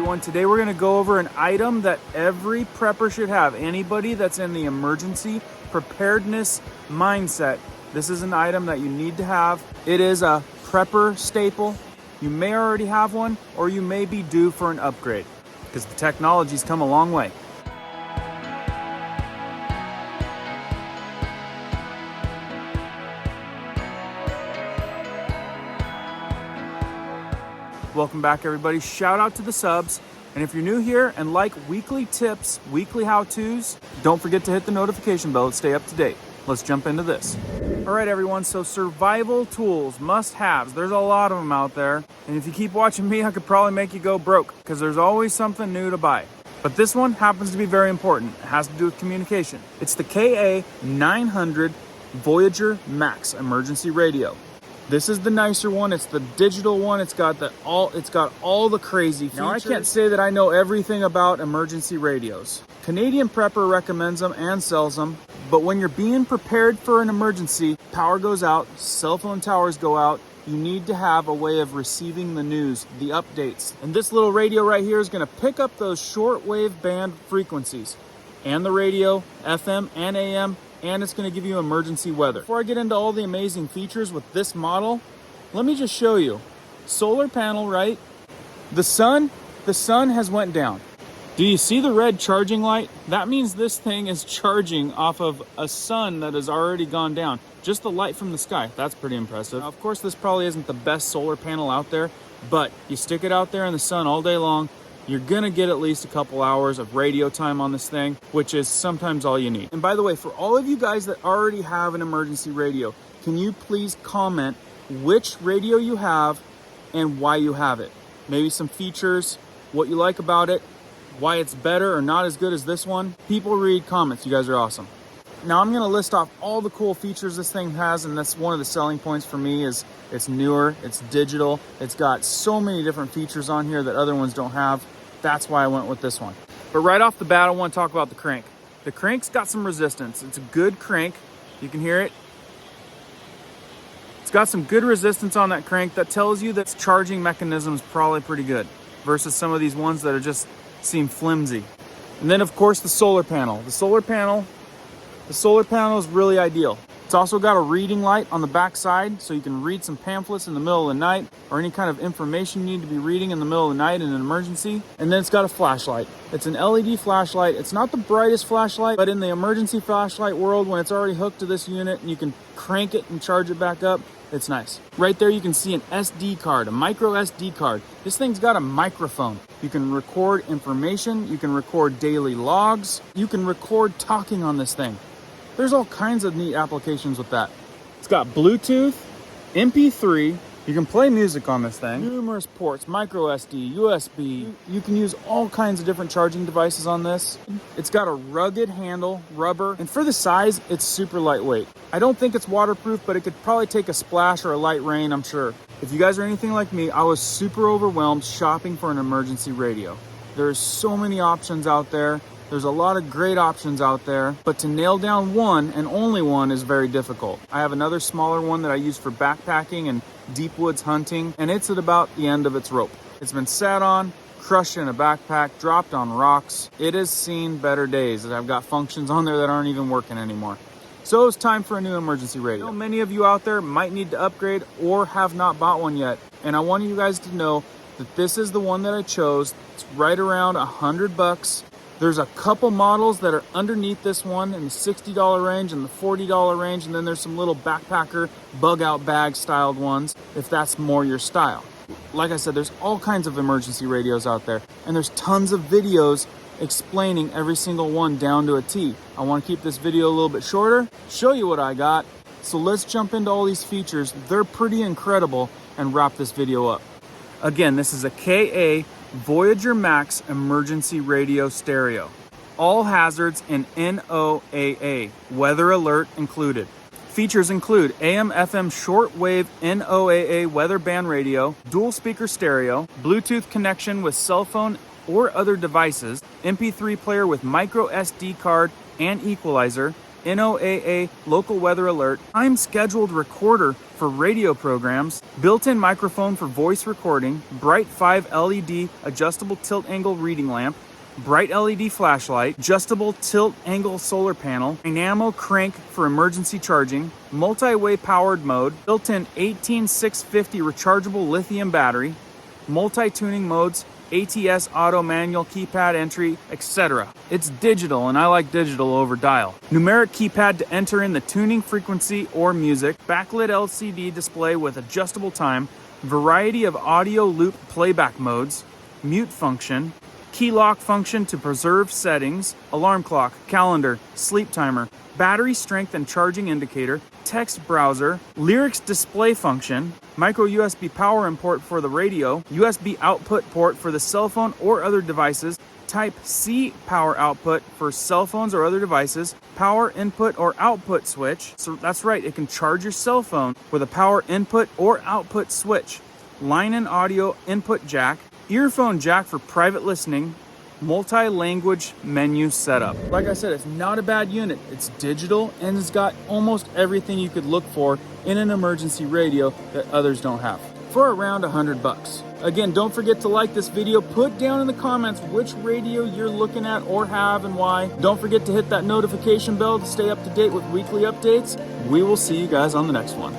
everyone. Today we're going to go over an item that every prepper should have. Anybody that's in the emergency preparedness mindset, this is an item that you need to have. It is a prepper staple. You may already have one, or you may be due for an upgrade because the technology's come a long way. Welcome back, everybody. Shout out to the subs. And if you're new here and like weekly tips, weekly how-tos, don't forget to hit the notification bell to stay up to date. Let's jump into this. All right, everyone. So survival tools, must-haves. There's a lot of them out there. And if you keep watching me, I could probably make you go broke because there's always something new to buy. But this one happens to be very important. It has to do with communication. It's the KA900 Voyager Max emergency radio. This is the nicer one. It's the digital one. It's got all the crazy features. Now, I can't say that I know everything about emergency radios. Canadian Prepper recommends them and sells them, but when you're being prepared for an emergency, power goes out, cell phone towers go out, you need to have a way of receiving the news, the updates. And this little radio right here is going to pick up those shortwave band frequencies and the radio, FM and AM, and it's going to give you emergency weather. Before I get into all the amazing features with this model, let me just show you. Solar panel, right? The sun has went down. Do you see the red charging light? That means this thing is charging off of a sun that has already gone down. Just the light from the sky. That's pretty impressive. Now, of course, this probably isn't the best solar panel out there, but you stick it out there in the sun all day long, you're gonna get at least a couple hours of radio time on this thing, which is sometimes all you need. And by the way, for all of you guys that already have an emergency radio, can you please comment which radio you have and why you have it? Maybe some features, what you like about it, why it's better or not as good as this one. People read comments. You guys are awesome. Now I'm gonna list off all the cool features this thing has, and that's one of the selling points for me is it's newer, it's digital, it's got so many different features on here that other ones don't have. That's why I went with this one. But right off the bat, I want to talk about the crank. The crank's got some resistance. It's a good crank. You can hear it. It's got some good resistance on that crank that tells you that its charging mechanism is probably pretty good versus some of these ones that are just seem flimsy. And then, of course, the solar panel. The solar panel is really ideal. It's also got a reading light on the back side, so you can read some pamphlets in the middle of the night or any kind of information you need to be reading in the middle of the night in an emergency. And then it's got a flashlight. It's an LED flashlight. It's not the brightest flashlight, but in the emergency flashlight world, when it's already hooked to this unit and you can crank it and charge it back up, it's nice. Right there you can see an SD card, a micro SD card. This thing's got a microphone. You can record information, you can record daily logs, you can record talking on this thing. There's all kinds of neat applications with that. It's got Bluetooth, MP3, you can play music on this thing, numerous ports, micro SD, USB. You can use all kinds of different charging devices on this. It's got a rugged handle, rubber, and for the size, it's super lightweight. I don't think it's waterproof, but it could probably take a splash or a light rain, I'm sure. If you guys are anything like me, I was super overwhelmed shopping for an emergency radio. There's so many options out there. There's a lot of great options out there, but to nail down one and only one is very difficult. I have another smaller one that I use for backpacking and deep woods hunting, and it's at about the end of its rope. It's been sat on, crushed in a backpack, dropped on rocks. It has seen better days, and I've got functions on there that aren't even working anymore. So it's time for a new emergency radio. I know many of you out there might need to upgrade or have not bought one yet, and I want you guys to know that this is the one that I chose. It's right around $100. There's a couple models that are underneath this one in the $60 range and the $40 range, and then there's some little backpacker bug out bag styled ones if that's more your style. Like I said, there's all kinds of emergency radios out there, and there's tons of videos explaining every single one down to a T. I want to keep this video a little bit shorter, show you what I got. So let's jump into all these features. They're pretty incredible, and wrap this video up. Again, this is a KA Voyager Max emergency radio stereo. All hazards and NOAA, weather alert included. Features include AM FM shortwave NOAA weather band radio, dual speaker stereo, Bluetooth connection with cell phone or other devices, MP3 player with micro SD card and equalizer, NOAA local weather alert, time scheduled recorder for radio programs, built-in microphone for voice recording, bright 5 LED adjustable tilt angle reading lamp, bright LED flashlight, adjustable tilt angle solar panel, dynamo crank for emergency charging, multi-way powered mode, built-in 18650 rechargeable lithium battery, multi-tuning modes, ATS auto manual keypad entry, etc. It's digital, and I like digital over dial. Numeric keypad to enter in the tuning frequency or music, backlit LCD display with adjustable time, variety of audio loop playback modes, mute function, key lock function to preserve settings, alarm clock, calendar, sleep timer, battery strength and charging indicator, text browser, lyrics display function, micro USB power import for the radio, USB output port for the cell phone or other devices, Type C power output for cell phones or other devices, power input or output switch. So that's right, it can charge your cell phone with a power input or output switch, line and audio input jack, earphone jack for private listening, multi-language menu setup. Like I said, it's not a bad unit. It's digital and it's got almost everything you could look for in an emergency radio that others don't have for around $100. Again, don't forget to like this video. Put down in the comments which radio you're looking at or have and why. Don't forget to hit that notification bell to stay up to date with weekly updates. We will see you guys on the next one.